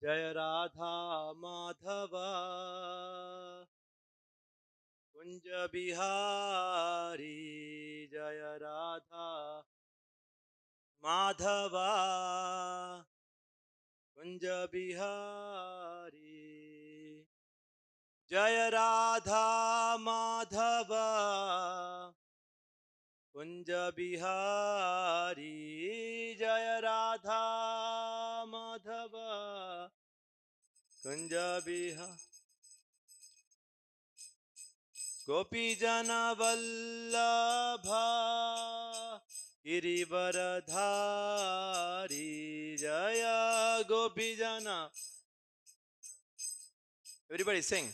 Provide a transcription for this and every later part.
Jaya Radha Madhava Kunja Bihari Jaya Radha Madhava Kunja Bihari Jaya Radha Madhava Kunja Bihari Jaya Radha Madhava Kunja Bihari Gopi Jana Vallabha Girivaradhari Jaya Gopi Jana. Everybody sing.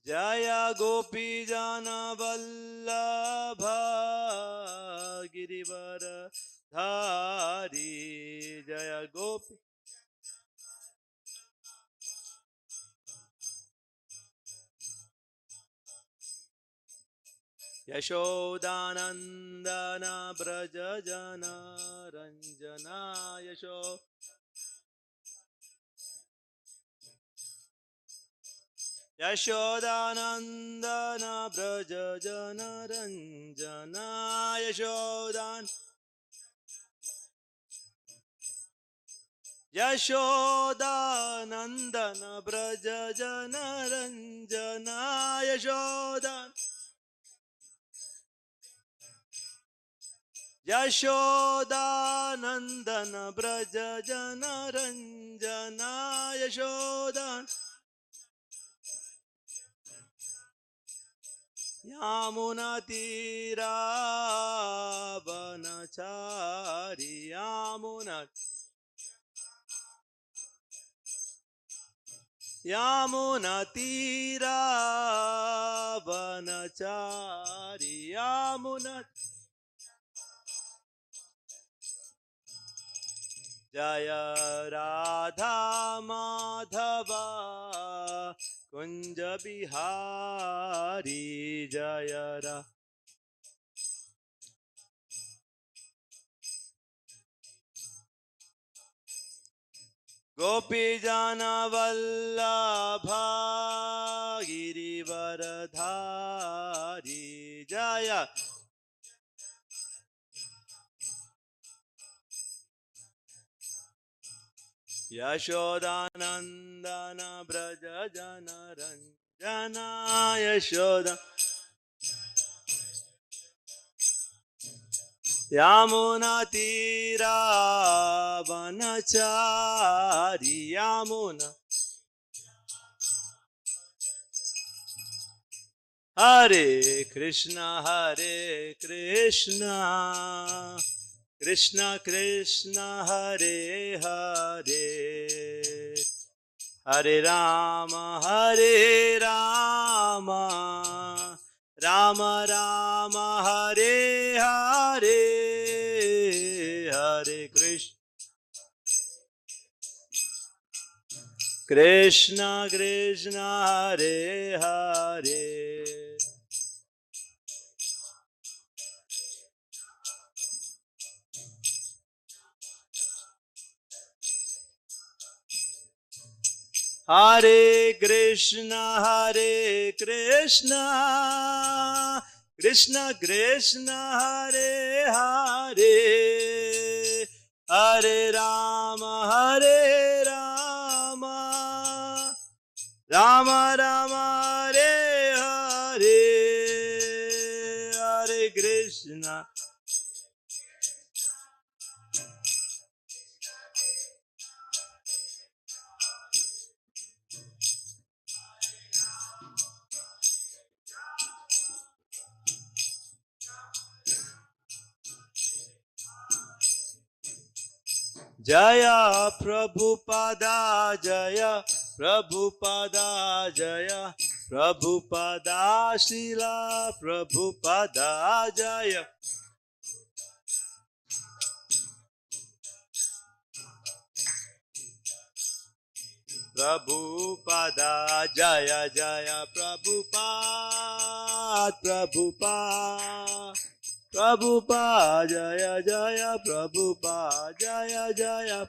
Jaya Gopi Jana Vallabha Girivaradhari Jaya Gopi. Yashodanandana Braja Jana Ranjana Yashodanandana Braja Jana Ranjana Yashodanandana Braja Jana Ranjana Yashodanandana Braja Jana Ranjana Yashodan Yamuna Tira Vanachari Yamuna Tira Vanachari Yamuna Jaya Radha Madhava Kunja Bihari Jaya Radha Gopi Jana Vallabha Girivaradhari Jaya Yashodanandana Braja Jana Ranjana Yashoda Yamuna Tira Vanachari Yamuna Hare Krishna Krishna Krishna Hare Hare Hare Rama Rama Rama Hare Hare Hare Krishna Krishna Krishna Hare Hare Hare Krishna Krishna Krishna Hare Hare Hare Rama Rama Rama Hare Hare Hare Krishna Jaya Prabhupada Jaya Prabhupada Jaya Prabhupada Srila Prabhupada Jaya Prabhupada Jaya Jaya Prabhupada Prabhupada Jaya Jaya Prabhupada Jaya Jaya.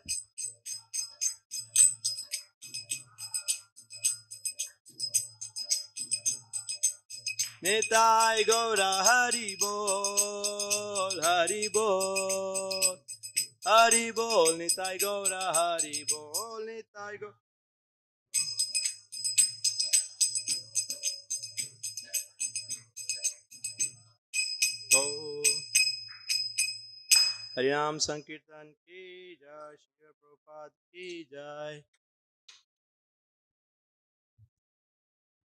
Nitai Gaura Hari Bol, Hari Bol, Hari Bol, Nitai Gaura Hari Bol, Nitai Gaura. Harinam Sankirtan ki jai, Shri Prabhupada ki jai.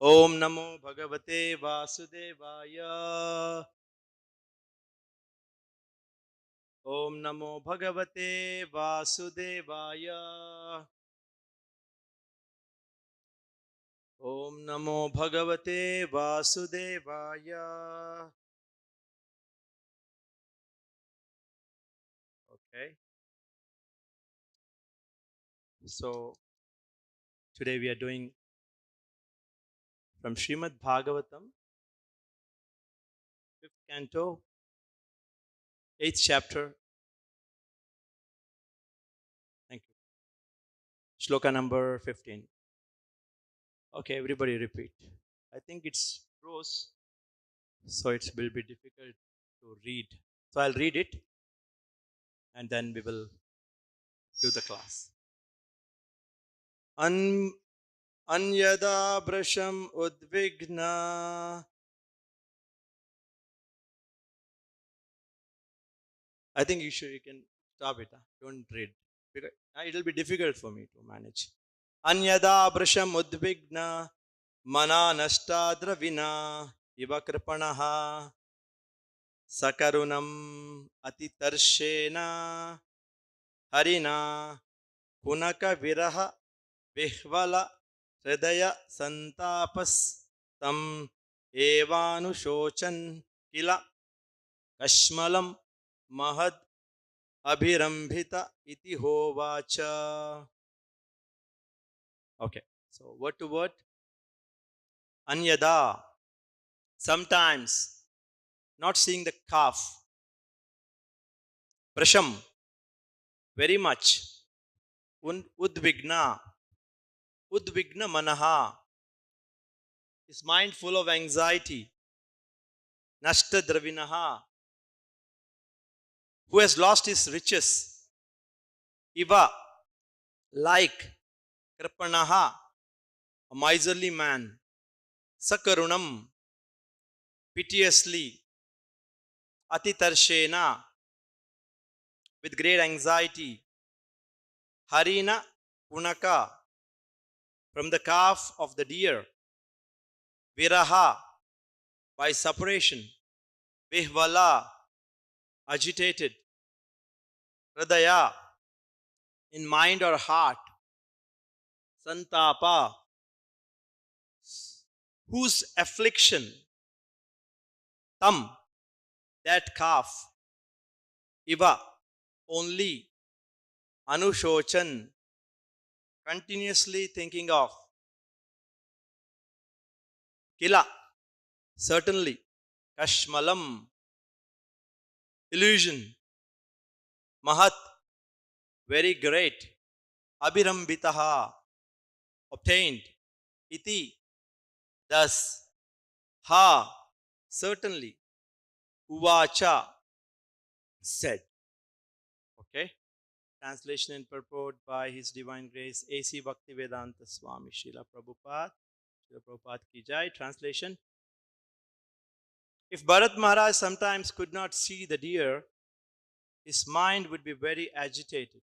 Om Namo Bhagavate Vasudevaya. Om Namo Bhagavate Vasudevaya. Om Namo Bhagavate Vasudevaya. Okay. So today we are doing from Srimad Bhagavatam, 5th canto, 8th chapter. Thank you. Shloka number 15. Okay, everybody repeat. I think it's prose, so it will be difficult to read. So I'll read it and then we will do the class. Anyada brasham udvigna. I think you can stop it. Don't read. Because it'll be difficult for me to manage. Anyada brasham udvigna mana nashtadra vina iva kripanaha sakarunam atitarshena harina kunaka viraha vihvala hridaya santapas tam evanushochan kila kashmalam mahad abhirambhita iti hovacha. Okay, so word to word. Anyada, sometimes not seeing the calf. Prasham, very much. Udvigna, udvigna manaha, his mind full of anxiety. Nashta dravinaha, who has lost his riches. Iva, like kripanaha, a miserly man. Sakarunam, piteously. Atitarshena, with great anxiety. Harina punaka, from the calf of the deer. Viraha, by separation. Vihvala, agitated. Hridaya, in mind or heart. Santapa, whose affliction. Tam, that calf. Iva, only. Anushochan, continuously thinking of. Kila, certainly. Kashmalam, illusion. Mahat, very great. Abhirambitaha, obtained. Iti, thus. Ha, certainly. Uvacha, said. Okay. Translation and purport by His Divine Grace A.C. Bhaktivedanta Swami Srila Prabhupada. Srila Prabhupada ki jai. Translation. If Bharat Maharaj sometimes could not see the deer, his mind would be very agitated.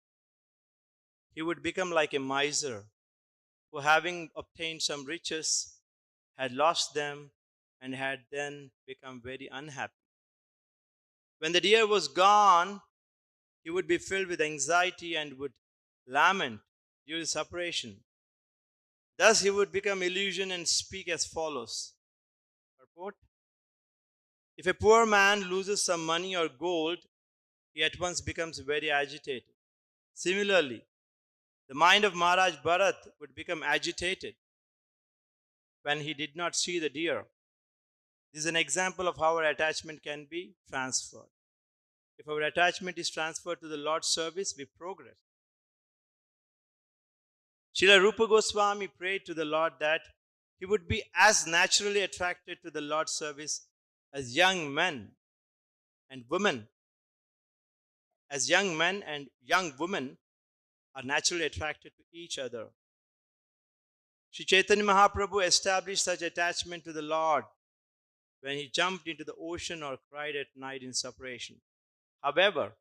He would become like a miser who, having obtained some riches, had lost them and had then become very unhappy. When the deer was gone, he would be filled with anxiety and would lament due to separation. Thus he would become illusioned and speak as follows. Purport. If a poor man loses some money or gold, he at once becomes very agitated. Similarly, the mind of Maharaj Bharat would become agitated when he did not see the deer. This is an example of how our attachment can be transferred. If our attachment is transferred to the Lord's service, we progress. Srila Rupa Goswami prayed to the Lord that he would be as naturally attracted to the Lord's service as young men and women. As young men and young women are naturally attracted to each other. Sri Chaitanya Mahaprabhu established such attachment to the Lord when he jumped into the ocean or cried at night in separation. However,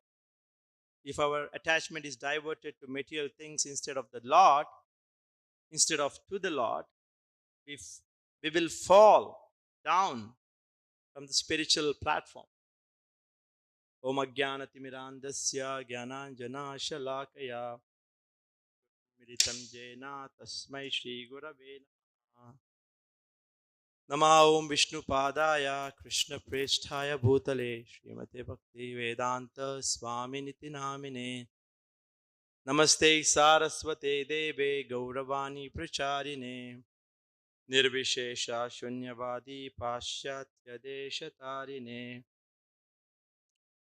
if our attachment is diverted to material things instead of the Lord, instead of to the Lord, we will fall down from the spiritual platform. Om Ajnana Timirandasya Jnananjana Shalakaya Miritam Jena Tasmai Shri Gurave Namaha. Nama Om Vishnu Padaya Krishna Preshthaya Bhutale Srimate Bhakti Vedanta Swami Niti Namine Namaste Saraswate Deve Gauravani Pracharine Nirvishesha Shunyavadi Pashyatya Deshatarine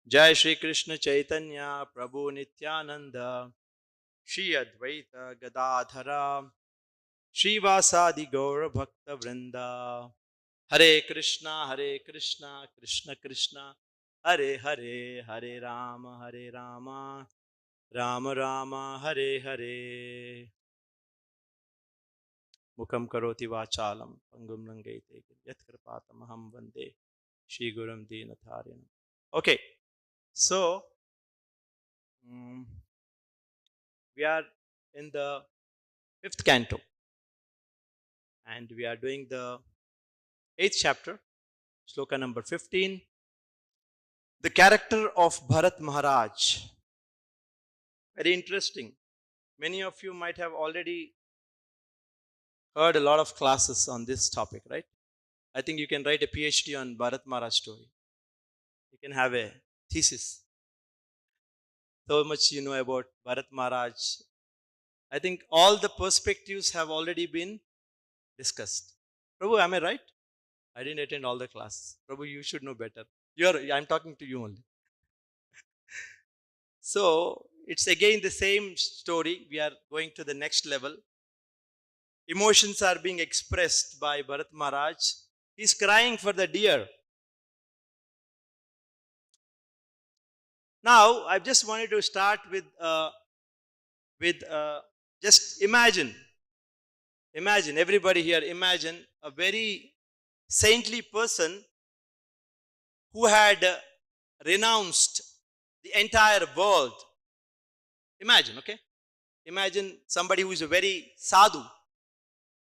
Jai Shri Krishna Chaitanya Prabhu Nityananda Shri Advaita Gadadhara Shri Vasadi Gaura Bhakta Vrinda Hare Krishna Krishna Krishna Hare Hare Hare Rama Rama Rama Hare Hare Mukam Karoti Vachalam Pangum Langaite Yat Kripatamaham Vande Shri Gurum Dinatharinam. Okay, so we are in the 5th canto and we are doing the 8th chapter, sloka number 15. The character of Bharat Maharaj. Very interesting. Many of you might have already heard a lot of classes on this topic, right? I think you can write a PhD on Bharat Maharaj story. You can have a thesis. So much you know about Bharat Maharaj. I think all the perspectives have already been discussed. Prabhu, am I right? I didn't attend all the classes. Prabhu, you should know better. I'm talking to you only. So, it's again the same story. We are going to the next level. Emotions are being expressed by Bharat Maharaj. He's crying for the deer. Now, I just wanted to start with just imagine, everybody here, imagine a very saintly person who had renounced the entire world. Imagine, okay? Imagine somebody who is a very sadhu,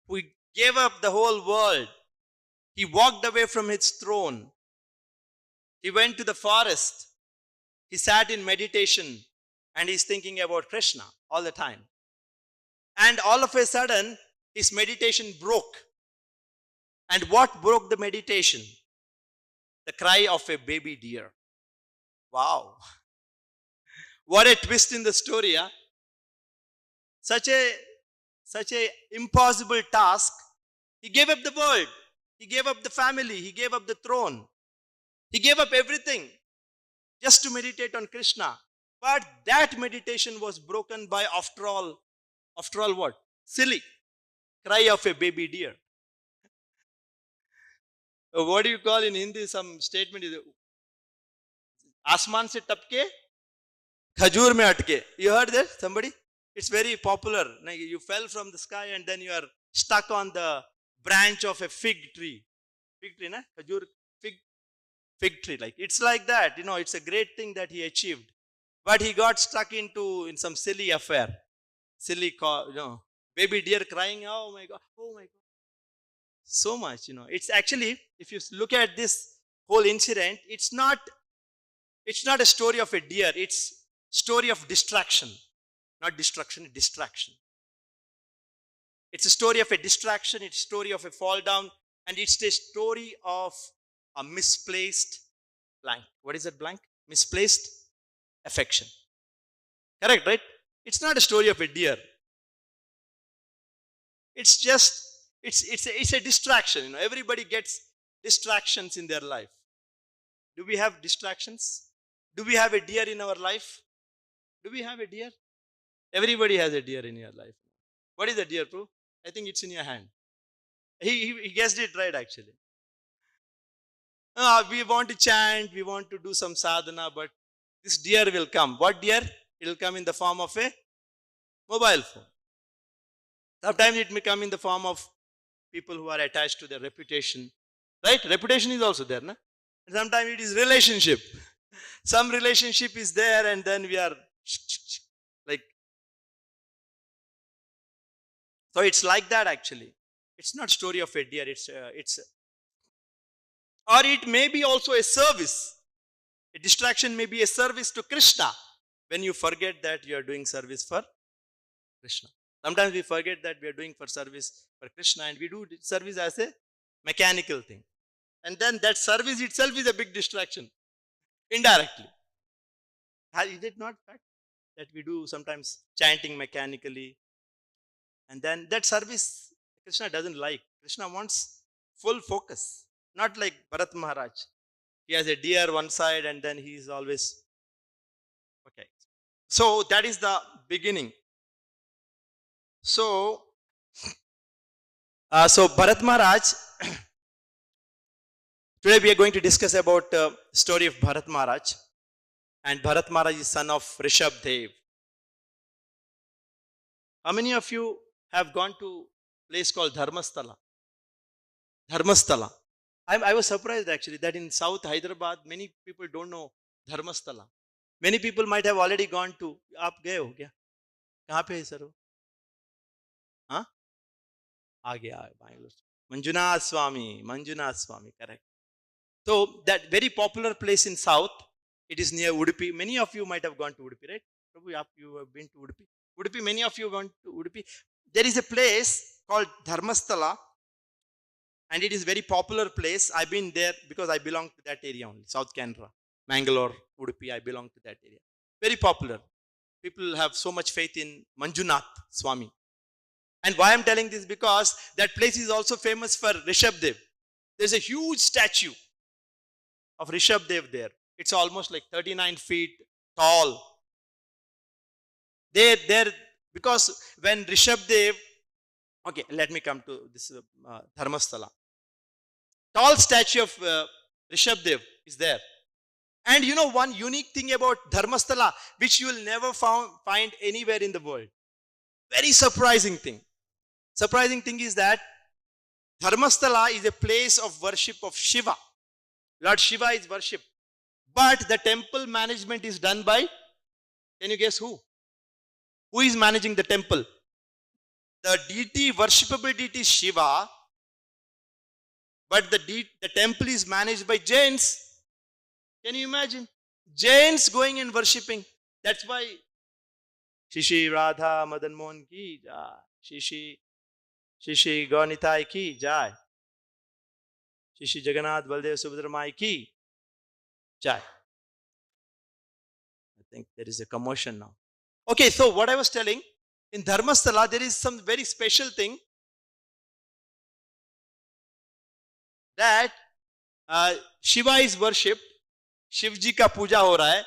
who gave up the whole world. He walked away from his throne. He went to the forest. He sat in meditation and he's thinking about Krishna all the time. And all of a sudden, his meditation broke. And what broke the meditation? The cry of a baby deer. Wow. What a twist in the story, huh? Such a impossible task. He gave up the world. He gave up the family. He gave up the throne. He gave up everything just to meditate on Krishna. But that meditation was broken by, after all what? Silly cry of a baby deer. What do you call in Hindi? Some statement is Asman se tapke, khajur mein atke. You heard that? Somebody? It's very popular. Like you fell from the sky and then you are stuck on the branch of a fig tree. Fig tree, na? Khajur, fig tree. Like it's like that. It's a great thing that he achieved. But he got stuck in some silly affair. Silly, baby deer crying. Oh my God. So much, It's actually, if you look at this whole incident, it's not a story of a deer. It's story of distraction. Not destruction, distraction. It's a story of a distraction. It's a story of a fall down. And it's a story of a misplaced blank. What is that blank? Misplaced affection. Correct, right? It's not a story of a deer. It's just, it's a distraction. Everybody gets distractions in their life. Do we have distractions? Do we have a deer in our life? Do we have a deer? Everybody has a deer in your life. What is a deer, Prabhu? I think it's in your hand. He guessed it right, actually. We want to chant, we want to do some sadhana, but this deer will come. What deer? It will come in the form of a mobile phone. Sometimes it may come in the form of people who are attached to their reputation. Right? Reputation is also there. Na? And sometimes it is relationship. Some relationship is there and then we are like. So it's like that actually. It's not story of a deer. Or it may be also a service. A distraction may be a service to Krishna. When you forget that you are doing service for Krishna. Sometimes we forget that we are doing for service for Krishna and we do service as a mechanical thing. And then that service itself is a big distraction. Indirectly. Is it not fact that we do sometimes chanting mechanically? And then that service Krishna doesn't like. Krishna wants full focus. Not like Bharat Maharaj. He has a deer one side and then he is always okay. So that is the beginning. So Bharat Maharaj, today we are going to discuss about story of Bharat Maharaj. And Bharat Maharaj is son of Rishabdev. How many of you have gone to a place called Dharmastala? Dharmastala. I was surprised actually that in South Hyderabad, many people don't know Dharmastala. Many people might have already gone to. आप गए हो क्या? कहाँ पे है sir वो? हाँ? आगे Bangalore. Manjunath Swami, correct. So that very popular place in South, it is near Udupi. Many of you might have gone to Udupi, right? Prabhu, you have been to Udupi. Udupi, many of you have gone to Udupi. There is a place called Dharmastala. And it is very popular place. I've been there because I belong to that area only. South Canara, Mangalore, Udupi, I belong to that area. Very popular. People have so much faith in Manjunath Swami. And why I'm telling this? Because that place is also famous for Rishabdev. There's a huge statue of Rishabdev there. It's almost like 39 feet tall. There, because when Rishabdev, okay, let me come to this Dharmastala. Tall statue of Rishabdev is there. And you know one unique thing about Dharmastala, which you will never find anywhere in the world. Very surprising thing. Surprising thing is that Dharmastala is a place of worship of Shiva. Lord Shiva is worshipped. But the temple management is done by, can you guess who? Who is managing the temple? The deity, worshipable deity is Shiva, but the temple is managed by Jains. Can you imagine? Jains going and worshipping. That's why Shishi Radha Madan Mohan ki jai. Shishi Gaunitai ki jai. Shishi Jagannath Baldev Subhadra Mai ki jai. I think there is a commotion now. Okay, so what I was telling, in Dharmasthala, there is some very special thing that Shiva is worshipped, Shivji ka puja ho raha hai,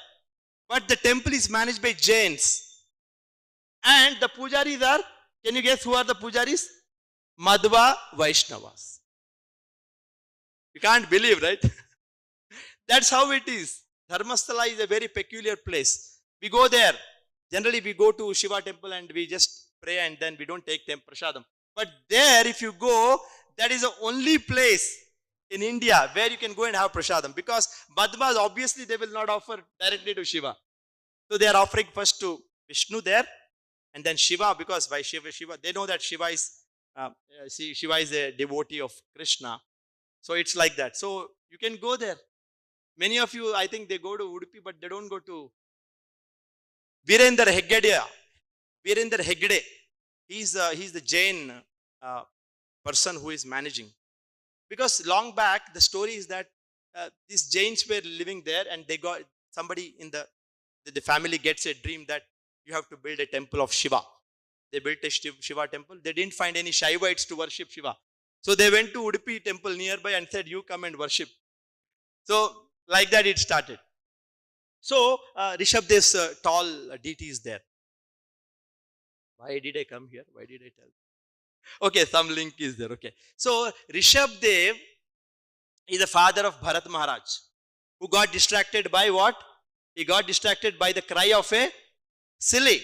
but the temple is managed by Jains. And the pujaris are, can you guess who are the pujaris? Madhva Vaishnavas. You can't believe, right? That's how it is. Dharmasthala is a very peculiar place. We go there. Generally, we go to Shiva temple and we just pray and then we don't take prasadam. But there, if you go, that is the only place in India where you can go and have prasadam. Because Madhvas, obviously, they will not offer directly to Shiva. So they are offering first to Vishnu there and then Shiva, because by Shiva, they know that Shiva is a devotee of Krishna. So it's like that. So you can go there. Many of you, I think they go to Udupi, but they don't go to Virendra Hegde. Virendra Hegde. He's the Jain person who is managing. Because long back, the story is that these Jains were living there and they got somebody in the family gets a dream that you have to build a temple of Shiva. They built a Shiva temple. They didn't find any Shaivites to worship Shiva. So they went to Udupi temple nearby and said, you come and worship. So like that it started. So Rishabdev's tall deity is there. Why did I come here? Why did I tell? Okay, some link is there. Okay. So Rishabdev is the father of Bharat Maharaj, who got distracted by what? He got distracted by the cry of a silly.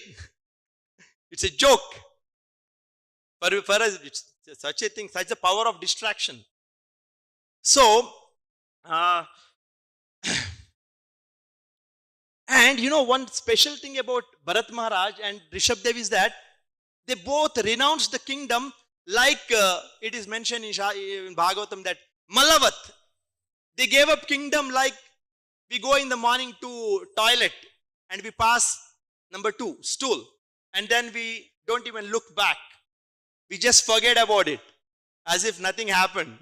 It's a joke. For us, it's such a thing, such a power of distraction. So, and you know, one special thing about Bharat Maharaj and Rishabdev is that they both renounced the kingdom, like it is mentioned in Bhagavatam that Malavat. They gave up kingdom like we go in the morning to toilet and we pass number 2, stool, and then we don't even look back. We just forget about it as if nothing happened.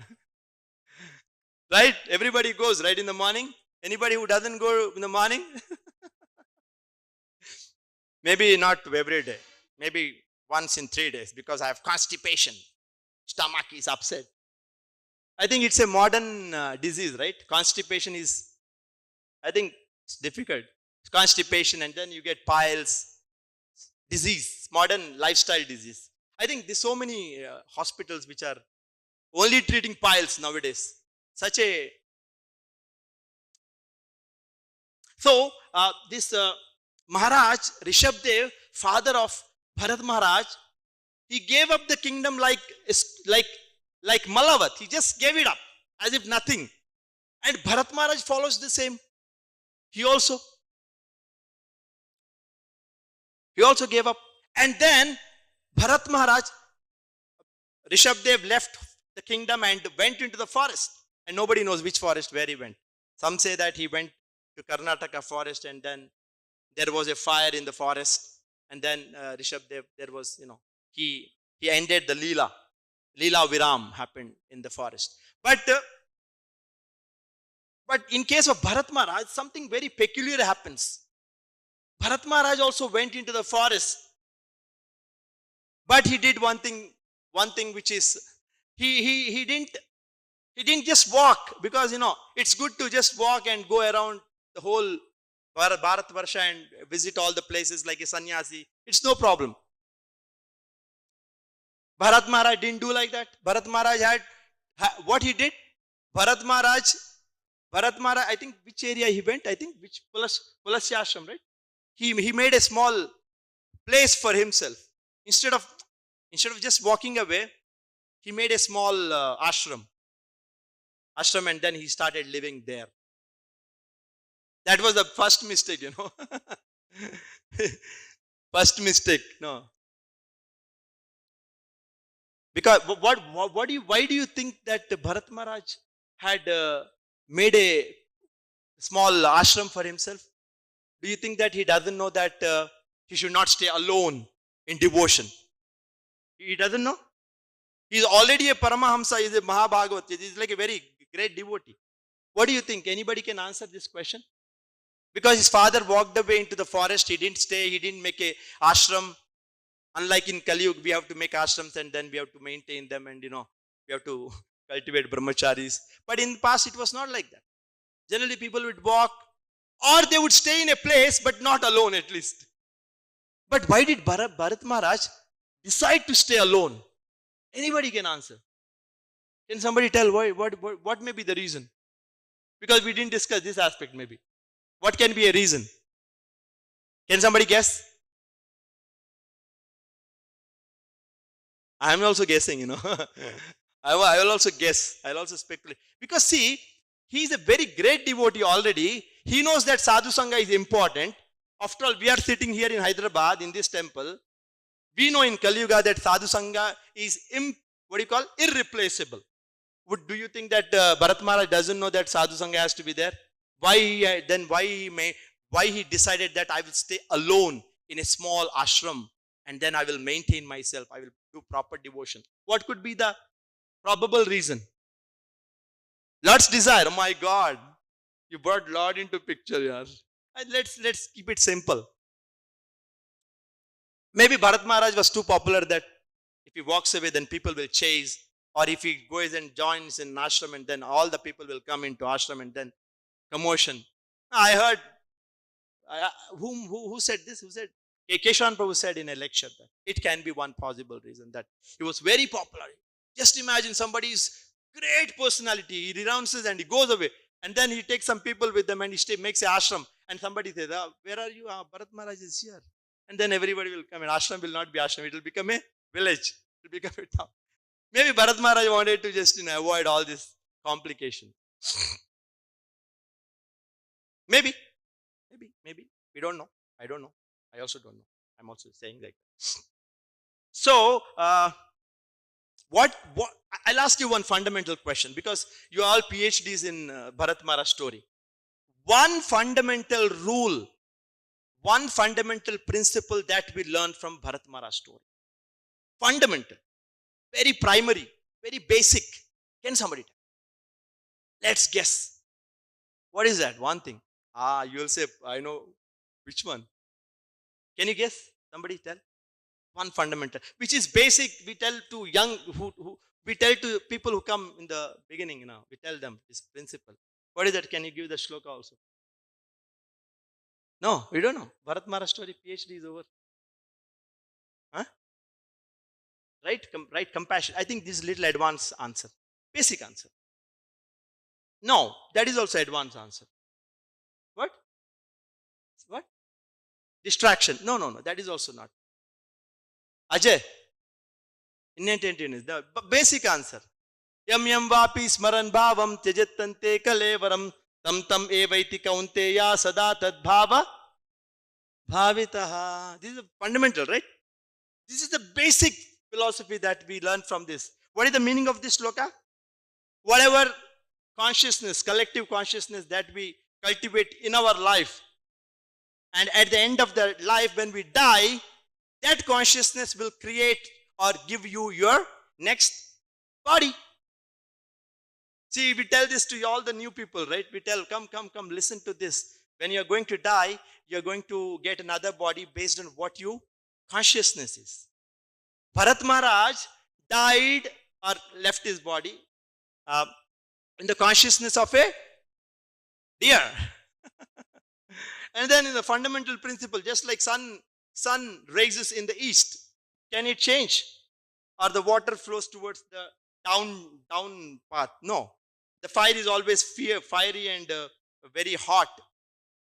Right? Everybody goes right in the morning. Anybody who doesn't go in the morning? Maybe not every day. Maybe once in 3 days because I have constipation. Stomach is upset. I think it's a modern disease, right? Constipation is, I think it's difficult. It's constipation and then you get piles. Disease, modern lifestyle disease. I think there's so many hospitals which are only treating piles nowadays. Such a... So, this Maharaj, Rishabdev, father of Bharat Maharaj, he gave up the kingdom like Malavat. He just gave it up as if nothing. And Bharat Maharaj follows the same. He also gave up. And then Bharat Maharaj, Rishabdev left the kingdom and went into the forest. And nobody knows which forest, where he went. Some say that he went to Karnataka forest and then there was a fire in the forest. And then Rishabdev, there was, he ended the Leela. Leela Viram happened in the forest. But in case of Bharat Maharaj, something very peculiar happens. Bharat Maharaj also went into the forest. But he did one thing which is, he didn't just walk, because it's good to just walk and go around the whole Bharat Varsha and visit all the places like a sannyasi. It's no problem. Bharat Maharaj didn't do like that. Bharat Maharaj had what he did. Bharat Maharaj, I think which area he went? I think which Pulasyashram, right? He made a small place for himself. Instead of just walking away, he made a small ashram, and then he started living there. That was the first mistake, First mistake, no. Because why do you think that Bharat Maharaj had made a small ashram for himself? Do you think that he doesn't know that he should not stay alone in devotion? He doesn't know. He's already a Paramahamsa, he's a Mahabhagavat, he's like a very great devotee. What do you think? Anybody can answer this question? Because his father walked away into the forest, he didn't stay, he didn't make a ashram. Unlike in Kali Yuga, we have to make ashrams and then we have to maintain them and we have to cultivate brahmacharis. But in the past, it was not like that. Generally, people would walk or they would stay in a place but not alone at least. But why did Bharat Maharaj decide to stay alone? Anybody can answer. Can somebody tell why? What may be the reason? Because we didn't discuss this aspect maybe. What can be a reason? Can somebody guess? I am also guessing, I will also guess. I will also speculate. Because see, he is a very great devotee already. He knows that sadhu sanga is important. After all, we are sitting here in Hyderabad in this temple. We know in Kali Yuga that sadhu sanga is irreplaceable. Do you think that Bharat Maharaj doesn't know that sadhu sanga has to be there? Why he decided that I will stay alone in a small ashram and then I will maintain myself, I will do proper devotion. What could be the probable reason? Lord's desire. Oh my God, you brought Lord into picture here. Let's keep it simple. Maybe Bharat Maharaj was too popular that if he walks away, then people will chase Or if he goes and joins in ashram, and then all the people will come into ashram, and then commotion. I heard, who said this? Who said? Keshavan Prabhu said in a lecture that it can be one possible reason that he was very popular. Just imagine somebody's great personality, he renounces and he goes away, and then he takes some people with them and he makes a ashram, and somebody says, where are you? Bharat Maharaj is here. And then everybody will come, and ashram will not be ashram, it will become a village, it will become a town. Maybe Bharat Maharaj wanted to just avoid all this complication. Maybe. We don't know. I don't know. I also don't know. I'm also saying like that. So, what I'll ask you one fundamental question, because you are all PhDs in Bharat Maharaj story. One fundamental rule, one fundamental principle that we learn from Bharat Maharaj story. Fundamental, very primary, very basic. Can somebody tell? Let's guess. What is that? One thing. You'll say, I know which one. Can you guess? Somebody tell. One fundamental, which is basic. We tell to young, we tell to people who come in the beginning, we tell them this principle. What is that? Can you give the shloka also? No, we don't know. Bharat Maharaj story, PhD is over. Huh? Right, compassion. I think this is little advanced answer. Basic answer. No, that is also advanced answer. What? Distraction. No, that is also not. Ajay, the basic answer. Yam yam vapi smaran bhavam tyajattante kalevaram tam evaiti kaunteya sada tad bhava bhavitaha. This is a fundamental, right? This is the basic philosophy that we learn from this. What is the meaning of this sloka? Whatever consciousness, collective consciousness that we cultivate in our life, and at the end of the life when we die, that consciousness will create or give you your next body. See, we tell this to all the new people, right? We tell, come, listen to this. When you're going to die, you're going to get another body based on what your consciousness is. Bharat Maharaj died or left his body in the consciousness of a deer. And then in the fundamental principle, just like sun rises in the east, can it change? Or the water flows towards the down path? No. The fire is always fiery and very hot.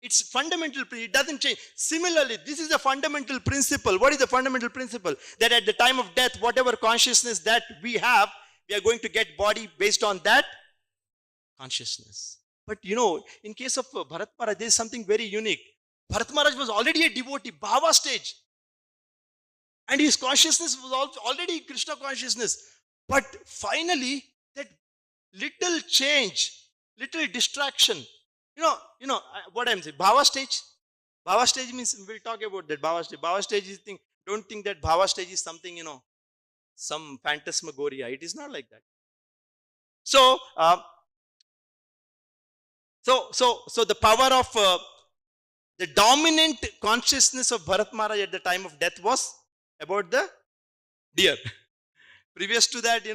It's fundamental, it doesn't change. Similarly, this is a fundamental principle. What is the fundamental principle? That at the time of death, whatever consciousness that we have, we are going to get body based on that consciousness. But in case of Bharat Maharaj, there is something very unique. Bharat Maharaj was already a devotee, Bhava stage. And his consciousness was already Krishna consciousness. But finally, that little change, little distraction, what I'm saying, Bhava stage. Bhava stage means, we'll talk about that. Bhava stage is thing. Don't think that Bhava stage is something, some phantasmagoria. It is not like that. So, So the power of the dominant consciousness of Bharat Maharaj at the time of death was about the deer. Previous to that,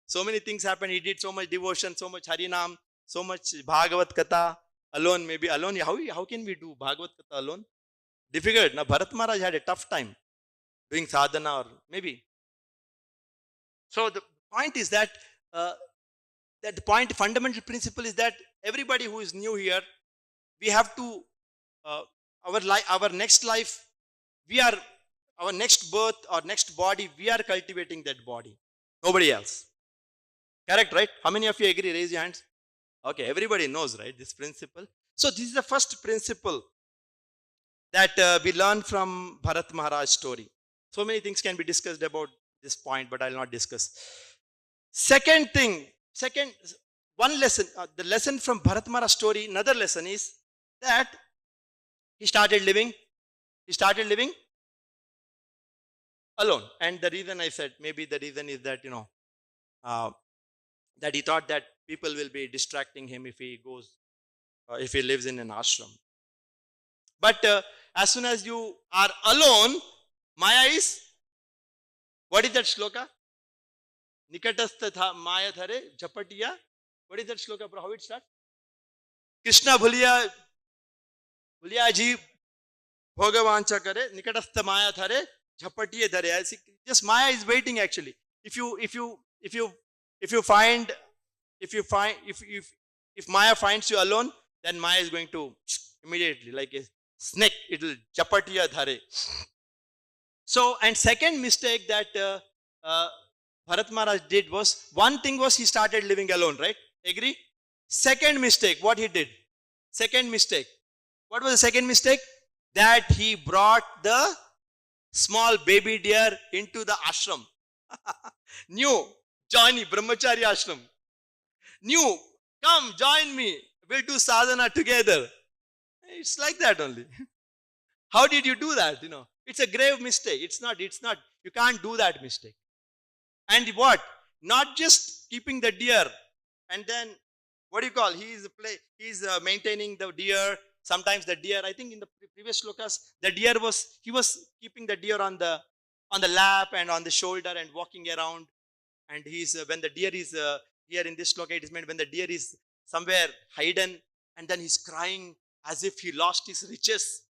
so many things happened. He did so much devotion, so much Harinam, so much Bhagavat Katha. Alone, maybe alone. How can we do Bhagavat Katha alone? Difficult. Now Bharat Maharaj had a tough time doing sadhana, or maybe. So the point is that fundamental principle is that everybody who is new here, we have to, our next life, our next birth or next body, we are cultivating that body. Nobody else. Correct, right? How many of you agree? Raise your hands. Okay, everybody knows, right, this principle. So this is the first principle that we learn from Bharat Maharaj story. So many things can be discussed about this point, but I'll not discuss. Second, one lesson, the lesson from Bharat Maharaj story, another lesson is that he started living alone. And the reason I said, maybe the reason is that, that he thought that people will be distracting him if he lives in an ashram. But as soon as you are alone, Maya is, what is that shloka? Nikatastha Maya Thare Japatiya. What is that shloka? How it starts? Krishna Bhuliya ji Bhagavancha kare Nikatastha Maya Thare Japatiye Dhare. Just Maya is waiting actually. If you find if Maya finds you alone, then Maya is going to immediately, like a snake, it will Japatiya Dhare. So, and second mistake that Bharat Maharaj did was, one thing was he started living alone, right? Agree? Second mistake, what he did? Second mistake. What was the second mistake? That he brought the small baby deer into the ashram. New, Johnny, Brahmachari ashram. New, come, join me. We'll do sadhana together. It's like that only. How did you do that? It's a grave mistake. It's not. You can't do that mistake. And what? Not just keeping the deer and then, what do you call? He's maintaining the deer. Sometimes the deer, I think in the previous slokas, he was keeping the deer on the lap and on the shoulder and walking around. And when the deer is here in this sloka, it is meant when the deer is somewhere hidden and then he's crying as if he lost his riches.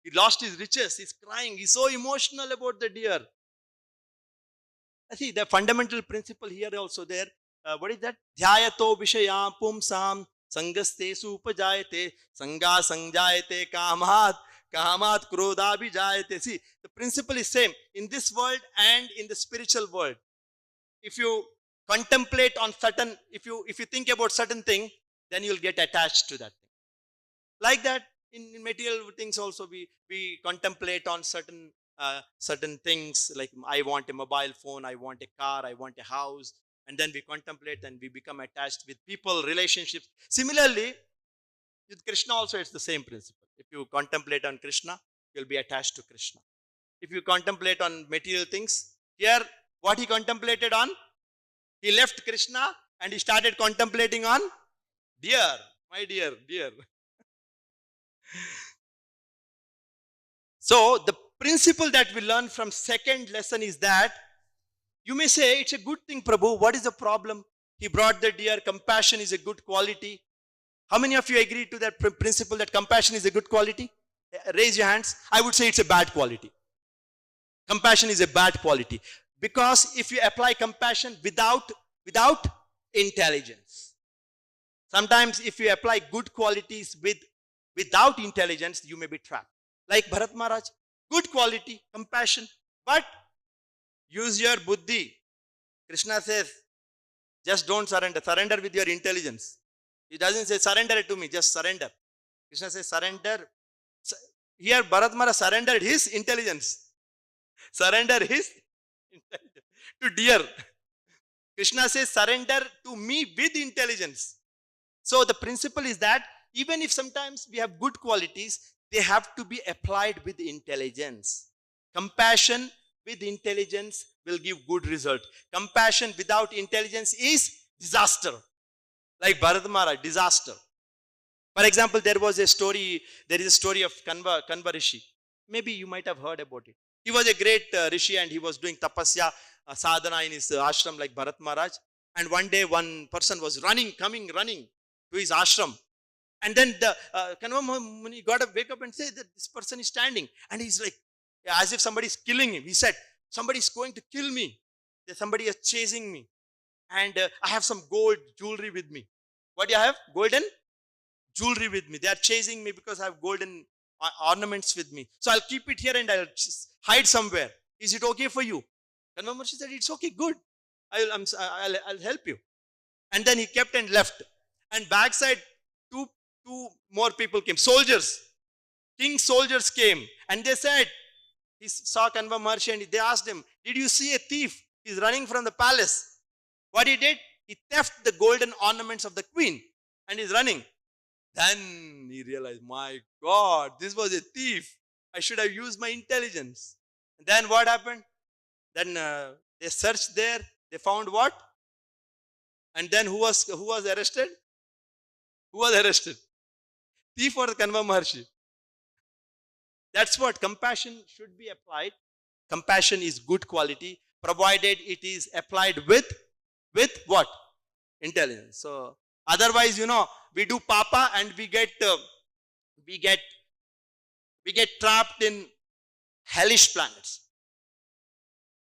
He lost his riches. He's crying. He's so emotional about the deer. See, the fundamental principle here also there. What is that? Dhyayato vishaya pumsam sangaste supajayate sanga sangjayate kamat krodha bijayate. See, the principle is same in this world and in the spiritual world. If you contemplate on certain, if you think about certain thing, then you'll get attached to that thing. Like that, in material things also, we contemplate on certain things, like I want a mobile phone, I want a car, I want a house, and then we contemplate and we become attached with people, relationships. Similarly, with Krishna also it's the same principle. If you contemplate on Krishna, you'll be attached to Krishna. If you contemplate on material things, here what he contemplated on? He left Krishna and he started contemplating on deer. My dear. So the principle that we learn from second lesson is that you may say it's a good thing, Prabhu. What is the problem? He brought the deer. Compassion is a good quality. How many of you agree to that principle that compassion is a good quality? Raise your hands. I would say it's a bad quality. Compassion is a bad quality. Because if you apply compassion without intelligence, sometimes if you apply good qualities without intelligence, you may be trapped. Like Bharat Maharaj, good quality, compassion, but use your buddhi. Krishna says, just don't surrender. Surrender with your intelligence. He doesn't say surrender to me, just surrender. Krishna says surrender. Here Bharat Maharaj surrendered his intelligence. Surrender his intelligence to deer. Krishna says surrender to me with intelligence. So the principle is that even if sometimes we have good qualities, they have to be applied with intelligence. Compassion with intelligence will give good result. Compassion without intelligence is disaster. Like Bharat Maharaj, disaster. For example, there is a story of Kanva Rishi. Maybe you might have heard about it. He was a great Rishi and he was doing tapasya, sadhana in his ashram like Bharat Maharaj. And one day one person was running to his ashram. And then the Kanva Muni got to wake up and say that this person is standing. And he's like, as if somebody is killing him. He said, somebody is going to kill me. Somebody is chasing me. And I have some gold jewelry with me. What do you have? Golden jewelry with me. They are chasing me because I have golden ornaments with me. So I'll keep it here and I'll hide somewhere. Is it okay for you? Kanva Muni said, it's okay, good. I'll help you. And then he kept and left. And backside, two more people came. Soldiers. King's soldiers came. And they said, he saw Kanva Maharshi and they asked him, did you see a thief? He's running from the palace. What he did? He theft the golden ornaments of the queen. And he's running. Then he realized, my God, this was a thief. I should have used my intelligence. And then what happened? Then they searched there. They found what? And then who was arrested? Who was arrested? Thief or Kanva Maharshi? That's what compassion should be applied. Compassion is good quality. provided it is applied with what? Intelligence. So otherwise, we do papa and we get trapped in hellish planets.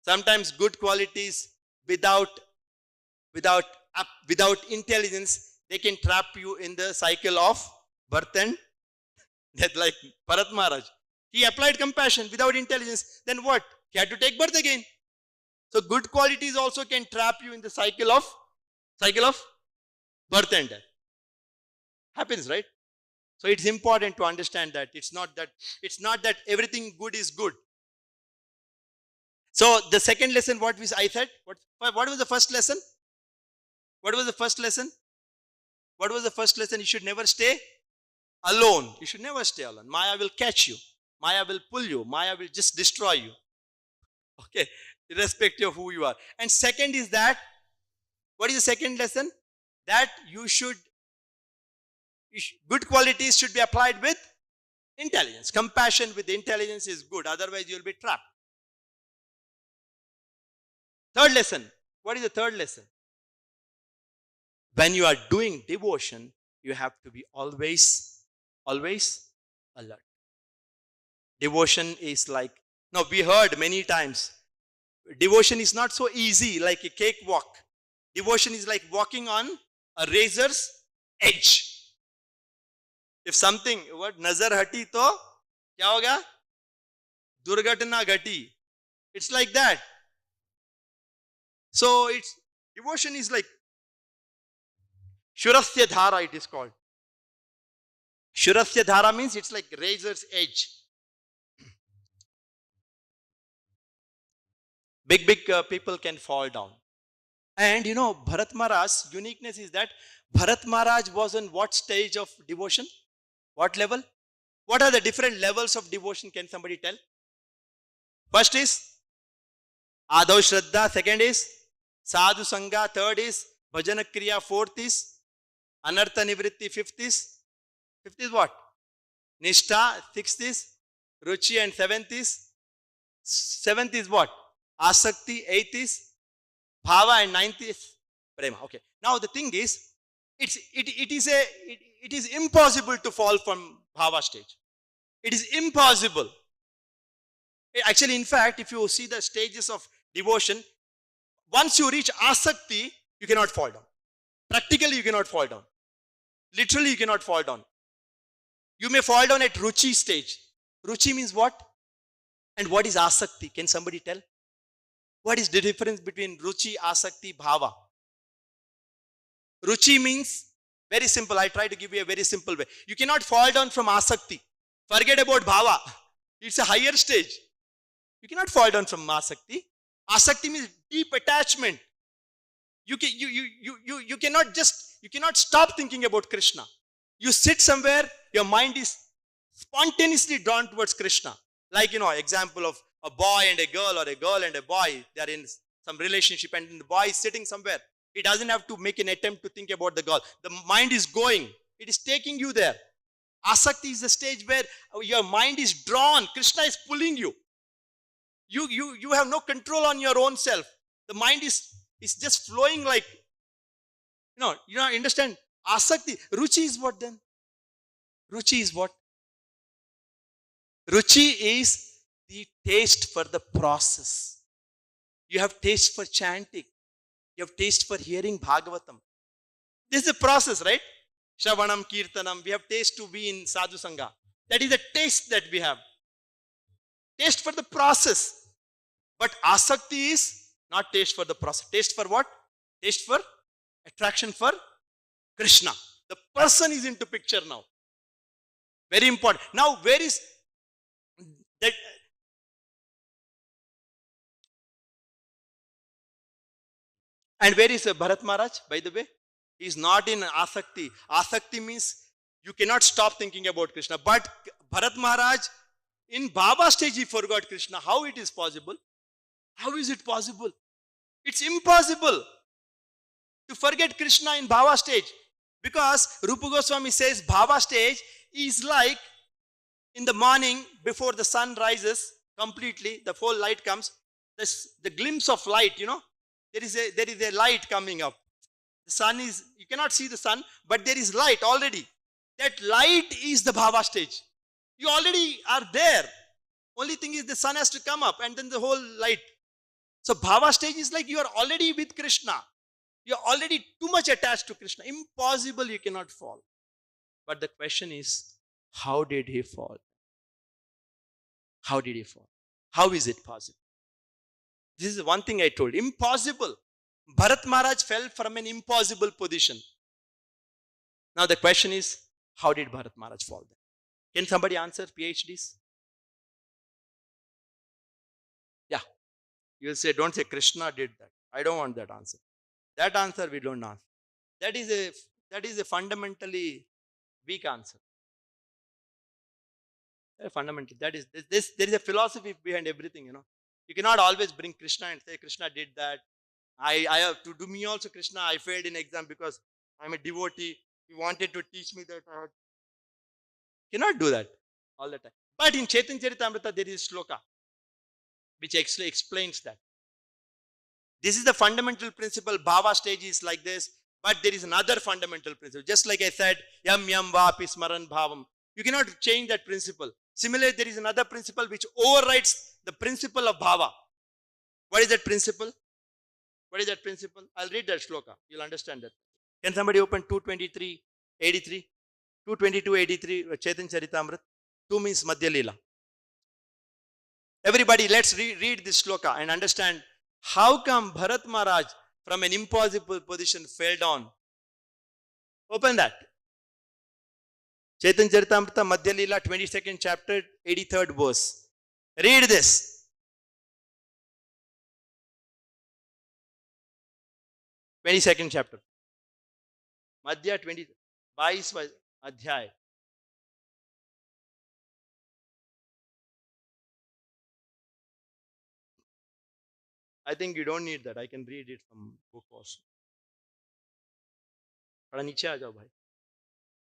Sometimes good qualities without intelligence, they can trap you in the cycle of birth and death, like Bharat Maharaj. He applied compassion without intelligence. Then what? He had to take birth again. So good qualities also can trap you in the cycle of birth and death. Happens, right? So it's important to understand that it's not that everything good is good. So the second lesson, what I said, what was the first lesson? What was the first lesson? What was the first lesson? You should never stay alone. You should never stay alone. Maya will catch you. Maya will pull you. Maya will just destroy you. Okay, irrespective of who you are. And second is that, what is the second lesson? That good qualities should be applied with intelligence. Compassion with intelligence is good. Otherwise, you will be trapped. Third lesson. What is the third lesson? When you are doing devotion, you have to be always alert. Devotion is like, now we heard many times, devotion is not so easy like a cakewalk. Devotion is like walking on a razor's edge. If something, what, nazar hati to kya hoga? Durghatana ghati. It's like that. So devotion is like Shurasya Dhara, it is called. Shurasya Dhara means it's like razor's edge. Big people can fall down. And Bharat Maharaj's uniqueness is that Bharat Maharaj was on what stage of devotion? What level? What are the different levels of devotion? Can somebody tell? First is Adau Shraddha. Second is Sadhu Sanga. Third is Bhajana Kriya. Fourth is Anartha Nivritti. Fifth is what? Nishtha. Sixth is Ruchi. And seventh is what? Asakti. Eighth is Bhava. And ninth is Prema. Okay. Now the thing is, it is impossible to fall from Bhava stage. It is impossible. Actually, in fact, if you see the stages of devotion, once you reach Asakti, you cannot fall down. Practically, you cannot fall down. Literally, you cannot fall down. You may fall down at Ruchi stage. Ruchi means what? And what is Asakti? Can somebody tell? What is the difference between Ruchi, Asakti, Bhava? Ruchi means, very simple. I try to give you a very simple way. You cannot fall down from Asakti. Forget about Bhava. It's a higher stage. You cannot fall down from Asakti. Asakti means deep attachment. You cannot stop thinking about Krishna. You sit somewhere, your mind is spontaneously drawn towards Krishna. Like, example of a boy and a girl, or a girl and a boy, they are in some relationship, and the boy is sitting somewhere. He doesn't have to make an attempt to think about the girl. The mind is going. It is taking you there. Asakti is the stage where your mind is drawn. Krishna is pulling you. You have no control on your own self. The mind is just flowing like, you understand? Asakti. Ruchi is what then? Ruchi is what? Ruchi is the taste for the process. You have taste for chanting. You have taste for hearing Bhagavatam. This is a process, right? Shravanam, Kirtanam. We have taste to be in sadhu sanga. That is the taste that we have. Taste for the process. But asakti is not taste for the process. Taste for what? Taste for attraction for Krishna. The person is into picture now. Very important. Now, where is that? And where is Bharat Maharaj, by the way? He is not in asakti. Asakti means you cannot stop thinking about Krishna. But Bharat Maharaj, in Baba stage, he forgot Krishna. How it is possible? How is it possible? It's impossible to forget Krishna in Bhava stage. Because Rupa Goswami says Bhava stage is like in the morning before the sun rises completely, the full light comes. the glimpse of light, there is a light coming up. The sun is, you cannot see the sun, but there is light already. That light is the bhava stage. You already are there. Only thing is the sun has to come up and then the whole light. So bhava stage is like you are already with Krishna. You are already too much attached to Krishna. Impossible, you cannot fall. But the question is, how did he fall? How did he fall? How is it possible? This is one thing I told. Impossible. Bharat Maharaj fell from an impossible position. Now the question is, how did Bharat Maharaj fall then? Can somebody answer, PhDs? Yeah. You will say, don't say Krishna did that. I don't want that answer. That answer we don't answer. That is a fundamentally weak answer. Fundamental. That is this. There is a philosophy behind everything. You cannot always bring Krishna and say Krishna did that. I have to do me also Krishna. I failed in exam because I'm a devotee. He wanted to teach me that. Cannot do that all the time. But in Chaitanya Charitamrita there is a shloka which explains that. This is the fundamental principle. Bhava stage is like this. But there is another fundamental principle. Just like I said, yam yam vapi smaran bhavam. You cannot change that principle. Similarly, there is another principle which overrides the principle of bhava. What is that principle? What is that principle? I'll read that shloka. You'll understand that. Can somebody open 223, 83? 222, 83, Chaitanya Charitamrita. 2 means Madhya Leela. Everybody, let's read this shloka and understand how come Bharat Maharaj from an impossible position fell down. Open that. Chaitanya Charitamrita, Madhya Leela, 22nd chapter, 83rd verse. Read this. 22nd chapter. Madhya 22 adhyay. I think you don't need that. I can read it from book also. थोड़ा नीचे आ जाओ भाई.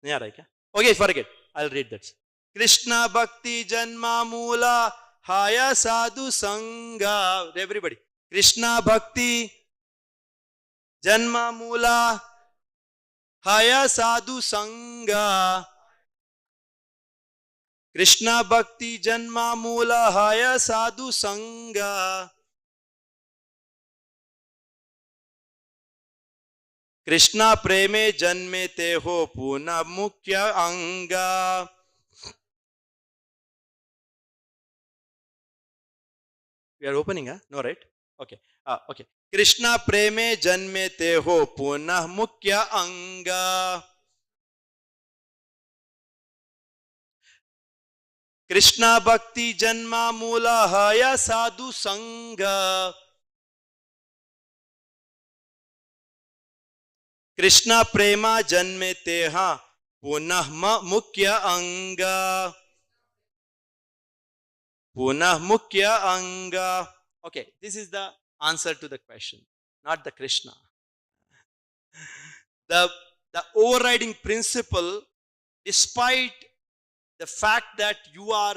नहीं आ रहा है क्या? Okay, forget. I'll read that. Krishna Bhakti Janma Mula Haya Sadhu Sanga. Everybody. Krishna Bhakti Janma Mula Haya Sadhu Sanga. Krishna Bhakti Janma Mula Haya Sadhu Sanga. Krishna Preme Janme Teho Puna Mukhya Anga. We are opening, huh? No, right? Okay. Okay. Krishna Preme Janme Teho Puna Mukhya Anga. Krishna Bhakti Janma Mula Haya Sadhu Sanga. Krishna Prema Janme Teha Punah Mukhya Anga. Punah Mukhya Anga. Okay, this is the answer to the question, not the Krishna. The overriding principle, despite the fact that you are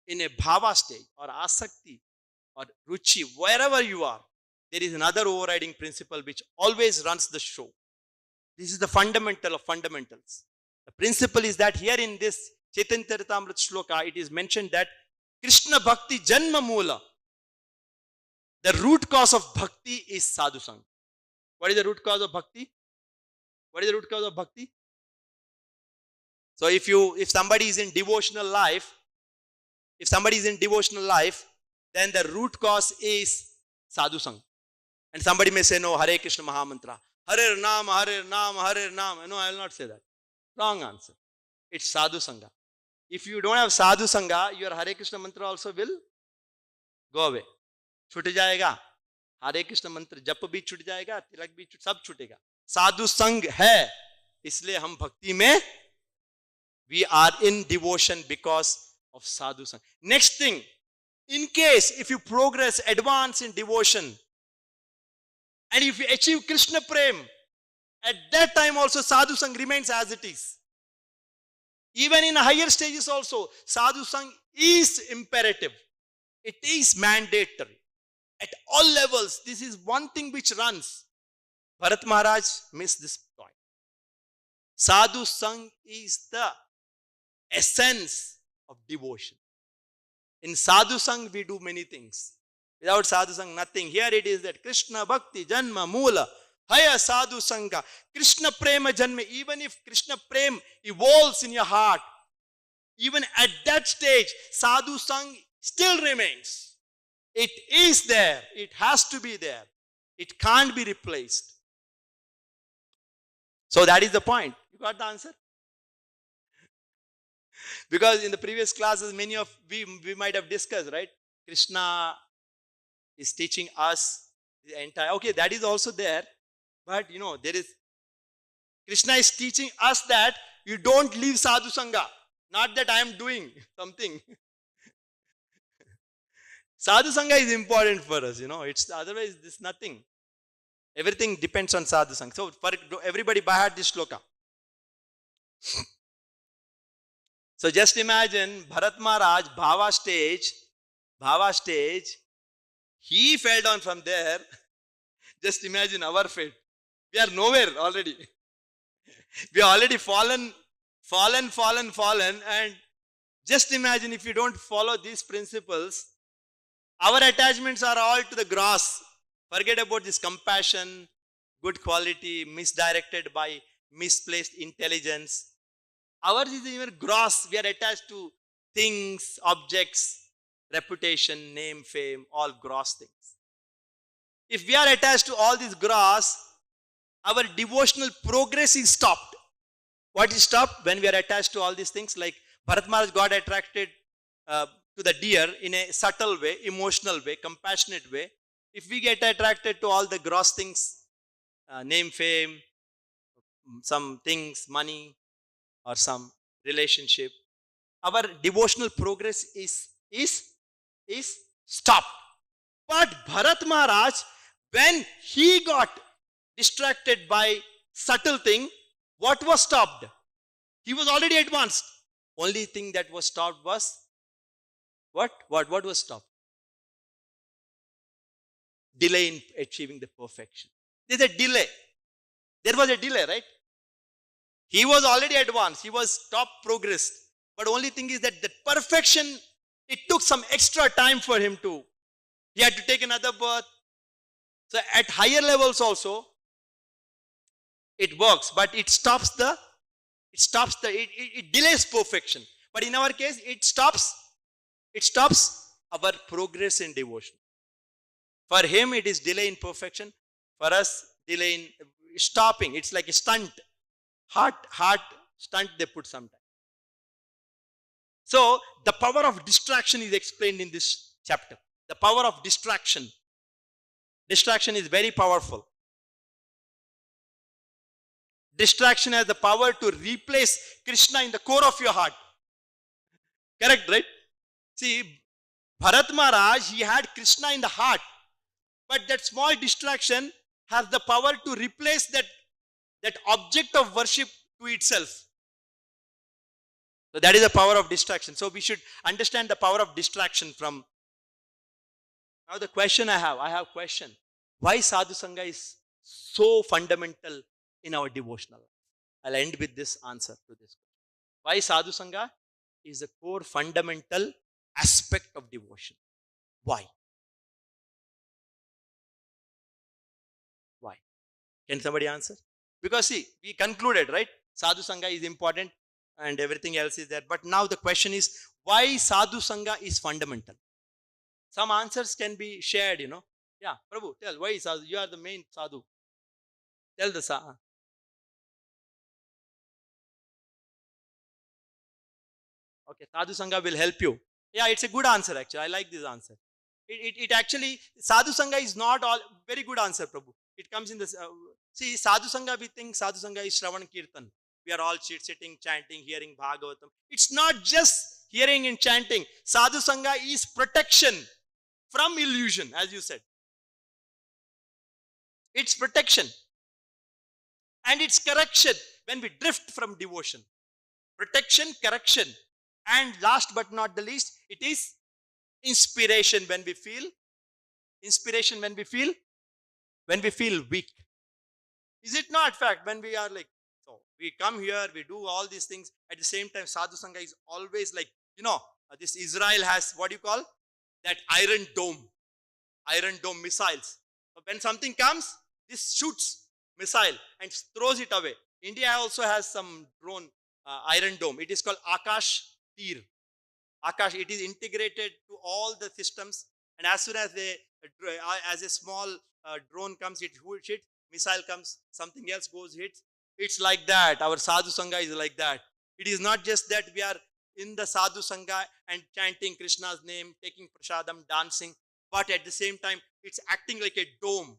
in a bhava stage or asakti or ruchi, wherever you are, there is another overriding principle which always runs the show. This is the fundamental of fundamentals. The principle is that here in this Chaitanya Charitamrita shloka, it is mentioned that Krishna Bhakti Janma Mula. The root cause of bhakti is sadhu sanga. What is the root cause of bhakti? What is the root cause of bhakti? So if somebody is in devotional life, then the root cause is sadhu sanga. And somebody may say, no, Hare Krishna Mahamantra. Hare Nam, Hare Nam, Hare Nam. No, I will not say that. Wrong answer. It's sadhu sanga. If you don't have sadhu sanga, your Hare Krishna mantra also will go away. छूट जाएगा. Hare Krishna mantra जप भी छूट जाएगा, तिलक भी छूट, सब छूटेगा. साधु संग है, इसलिए हम भक्ति में, we are in devotion because of sadhu sang. Next thing, in case if you progress, advance in devotion, and if you achieve Krishna Prem, at that time also sadhu sang remains as it is. Even in higher stages also, sadhu sang is imperative. It is mandatory. At all levels, this is one thing which runs. Bharat Maharaj missed this point. Sadhu Sang is the essence of devotion. In Sadhu Sang, we do many things. Without Sadhu Sang, nothing. Here it is that Krishna Bhakti Janma Moola Haya Sadhu Sanga. Krishna Prema Janma. Even if Krishna Prem evolves in your heart, even at that stage, Sadhu Sang still remains. It is there. It has to be there. It can't be replaced. So that is the point. You got the answer? Because in the previous classes, many of we might have discussed, right? Krishna is teaching us the entire. Okay, that is also there. But there is. Krishna is teaching us that you don't leave sadhu sangha. Not that I am doing something. Sadhu sangha is important for us, It's otherwise this nothing. Everything depends on sadhu sangha. So for everybody by heart this shloka. So just imagine Bharat Maharaj, Bhava stage, he fell down from there. Just imagine our fate. We are nowhere already. We are already fallen, and just imagine if you don't follow these principles, our attachments are all to the gross. Forget about this compassion, good quality, misdirected by misplaced intelligence. Ours is even gross. We are attached to things, objects, reputation, name, fame, all gross things. If we are attached to all these gross, our devotional progress is stopped. What is stopped? When we are attached to all these things, like Bharat Maharaj got attracted to the deer in a subtle way, emotional way, compassionate way. If we get attracted to all the gross things, name, fame, some things, money, or some relationship, our devotional progress is stopped. But Bharat Maharaj, when he got distracted by subtle thing, what was stopped? He was already advanced. Only thing that was stopped was what? What was stopped? Delay in achieving the perfection. There's a delay. There was a delay, right? He was already advanced. He was top progressed. But only thing is that the perfection, it took some extra time for him to. He had to take another birth. So at higher levels also, it works, but it delays perfection. But in our case, it stops our progress in devotion. For him, it is delay in perfection. For us, delay in stopping. It's like a stunt. Heart stunt they put sometime. So, the power of distraction is explained in this chapter. The power of distraction. Distraction is very powerful. Distraction has the power to replace Krishna in the core of your heart. Correct, right? See, Bharat Maharaj, he had Krishna in the heart. But that small distraction has the power to replace that object of worship to itself. So that is the power of distraction. So we should understand the power of distraction from. Now the question I have a question. Why sadhu sangha is so fundamental in our devotional life? I'll end with this answer to this question. Why sadhu sangha is the core fundamental aspect of devotion? Why? Why? Can somebody answer? Because see, we concluded, right? Sadhu sangha is important and everything else is there. But now the question is, why sadhu sangha is fundamental? Some answers can be shared, Yeah, Prabhu, tell, why sadhu? You are the main sadhu. Tell the sadhu. Okay, sadhu sangha will help you. Yeah, it's a good answer actually. I like this answer. It actually, sadhu sangha is not all, very good answer, Prabhu. It comes in this, see, sadhu sangha, we think sadhu sangha is Shravan Kirtan. We are all sitting, chanting, hearing Bhagavatam. It's not just hearing and chanting. Sadhu sangha is protection from illusion, as you said. It's protection. And it's correction when we drift from devotion. Protection, correction. And last but not the least, it is inspiration when we feel inspiration when we feel weak. Is it not fact? When we are like, so we come here, we do all these things. At the same time, sadhu sangha is always like, this Israel has what you call that iron dome missiles. So when something comes, this shoots missile and throws it away. India also has some drone iron dome. It is called Akash Tir. Akash, it is integrated to all the systems, and as soon as as a small drone comes, it hits, missile comes, something else goes, hits. It's like that. Our sadhu sangha is like that. It is not just that we are in the sadhu sangha and chanting Krishna's name, taking prasadam, dancing, but at the same time, it's acting like a dome.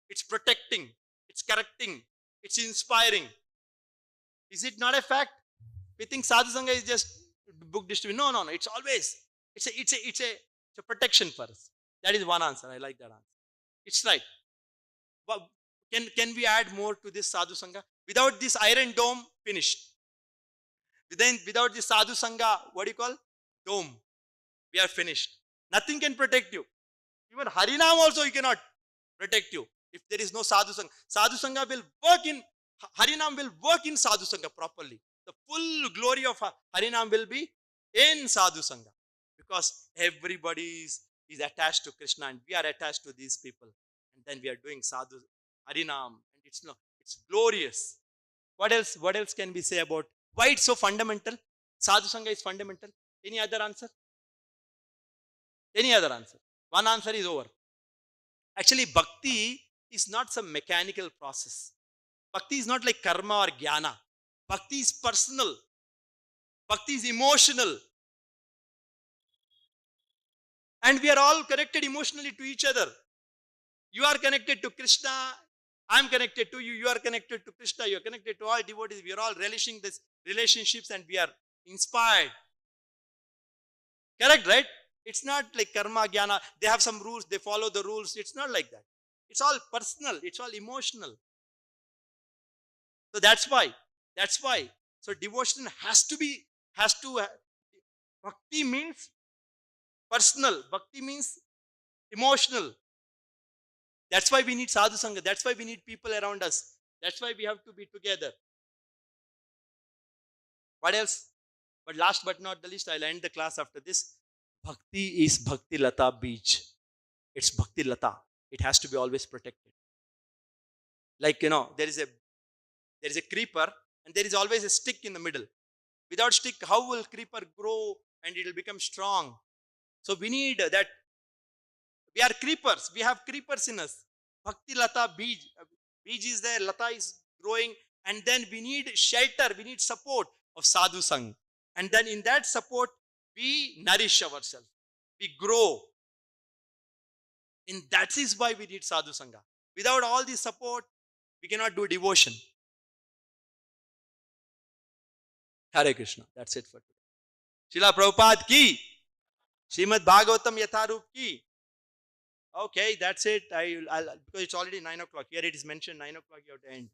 It's protecting, it's correcting, it's inspiring. Is it not a fact? We think sadhu sangha is just book distribution. No. It's always, it's a protection for us. That is one answer. I like that answer. It's right. But can we add more to this sadhu sangha? Without this iron dome, finished. Without this sadhu sangha, what do you call? Dome. We are finished. Nothing can protect you. Even Harinam also you cannot protect you. If there is no sadhu sangha. Sadhu sangha will work in, Harinam will work in sadhu sangha properly. The full glory of Harinam will be in sadhu sangha. Because everybody is attached to Krishna and we are attached to these people. And then we are doing sadhu, Harinam. And it's glorious. What else can we say about why it's so fundamental? Sadhu sangha is fundamental. Any other answer? Any other answer? One answer is over. Actually, bhakti is not some mechanical process. Bhakti is not like karma or jnana. Bhakti is personal. Bhakti is emotional. And we are all connected emotionally to each other. You are connected to Krishna. I am connected to you. You are connected to Krishna. You are connected to all devotees. We are all relishing these relationships and we are inspired. Correct, right? It's not like karma, jnana. They have some rules. They follow the rules. It's not like that. It's all personal. It's all emotional. So that's why. So devotion bhakti means personal. Bhakti means emotional. That's why we need sadhu sangha. That's why we need people around us. That's why we have to be together. What else? But last but not the least, I'll end the class after this. Bhakti is Bhakti Lata Beach. It's Bhakti Lata. It has to be always protected. Like, there is a creeper and there is always a stick in the middle. Without stick, how will creeper grow and it will become strong? So we need that. We are creepers. We have creepers in us. Bhakti Lata Bij. Bij is there. Lata is growing. And then we need shelter. We need support of sadhu sangha. And then in that support, we nourish ourselves. We grow. And that is why we need sadhu sangha. Without all this support, we cannot do devotion. Hare Krishna. That's it for today. Srila Prabhupada ki. Srimad Bhagavatam Yatharup ki. Okay, that's it. Because it's already 9 o'clock. Here it is mentioned 9 o'clock you have to end.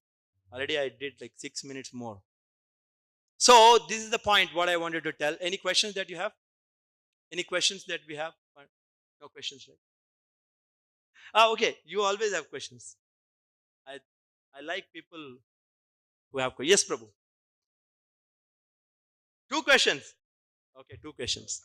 Already I did like 6 minutes more. So this is the point what I wanted to tell. Any questions that you have? Any questions that we have? No questions, right? Okay. You always have questions. I like people who have questions. Yes, Prabhu. 2 questions. Okay, 2 questions.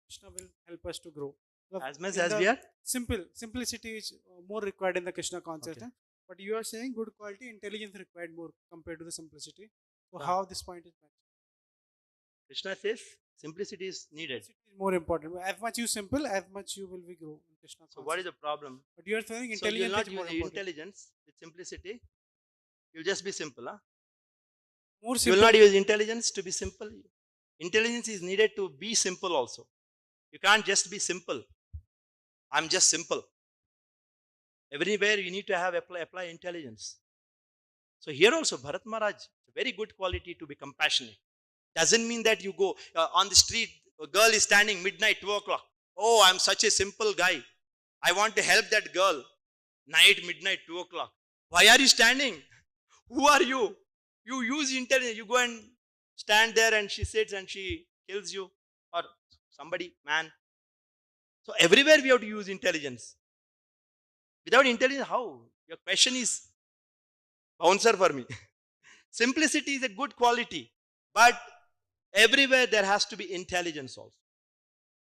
Krishna will help us to grow. As much as we are? Simplicity is more required in the Krishna consciousness. Okay. But you are saying good quality, intelligence required more compared to the simplicity. So Yeah. how this point is matched? Krishna says simplicity is needed. Simplicity is more important. As much you simple, as much you will be grow in Krishna consciousness. So what is the problem? But you are saying So you will intelligence not is more use important. intelligence with simplicity. You'll just be simple. Huh? More You simple. will not use intelligence to be simple. Intelligence is needed to be simple also. You can't just be simple. I'm just simple. Everywhere you need to have apply intelligence. So here also Bharat Maharaj, it's a very good quality to be compassionate. Doesn't mean that you go on the street, a girl is standing midnight, 2 o'clock. Oh, I'm such a simple guy. I want to help that girl. Night, midnight, 2 o'clock. Why are you standing? Who are you? You use intelligence. You go and stand there and she sits and she kills you. Or somebody, man. So everywhere we have to use intelligence. Without intelligence, how? Your question is bouncer for me. Simplicity is a good quality. But everywhere there has to be intelligence also.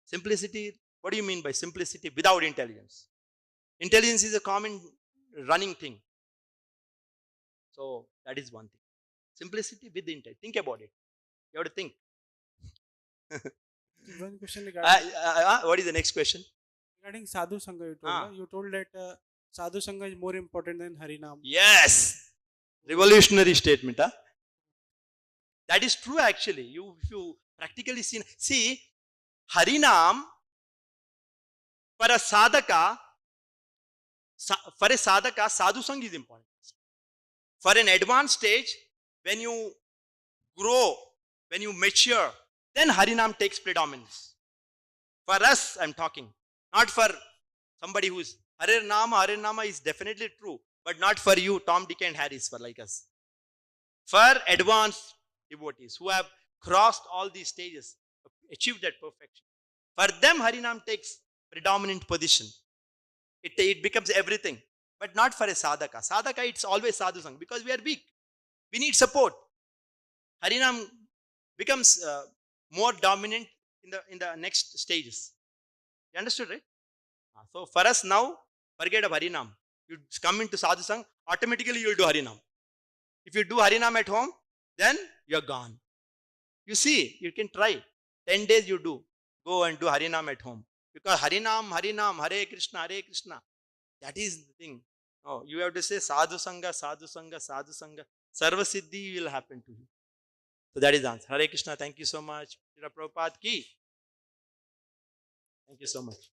Simplicity, what do you mean by simplicity without intelligence? Intelligence is a common running thing. So that is one thing. Simplicity with intelligence. Think about it. You have to think. One question regarding What is the next question? sadhu sanga. You told that sadhu sanga is more important than harinam. Yes. Revolutionary statement. Huh? That is true actually. If you practically see, harinam for a sadhaka, sadhu sanga is important. For an advanced stage, when you grow, when you mature, then harinam takes predominance. For us, I'm talking, not for somebody who's Harinama is definitely true, but not for you, Tom, Dick, and Harris, for like us. For advanced devotees who have crossed all these stages, achieved that perfection. For them, harinam takes predominant position. It becomes everything. But not for a sadhaka. Sadhaka, it's always sadhu sanga because we are weak. We need support. Harinam becomes more dominant in the next stages. You understood, right? So for us now, forget of harinam. You come into sadhu sanga, automatically you will do harinam. If you do harinam at home, then you're gone. You see, you can try. 10 days you do. Go and do harinam at home. Because harinam, Hare Krishna, Hare Krishna. That is the thing. Oh, you have to say sadhu sanga, sadhu sanga, sadhu sanga. Sarva siddhi will happen to you. So that is the answer. Hare Krishna, thank you so much. Prabhupada ki. Thank you so much.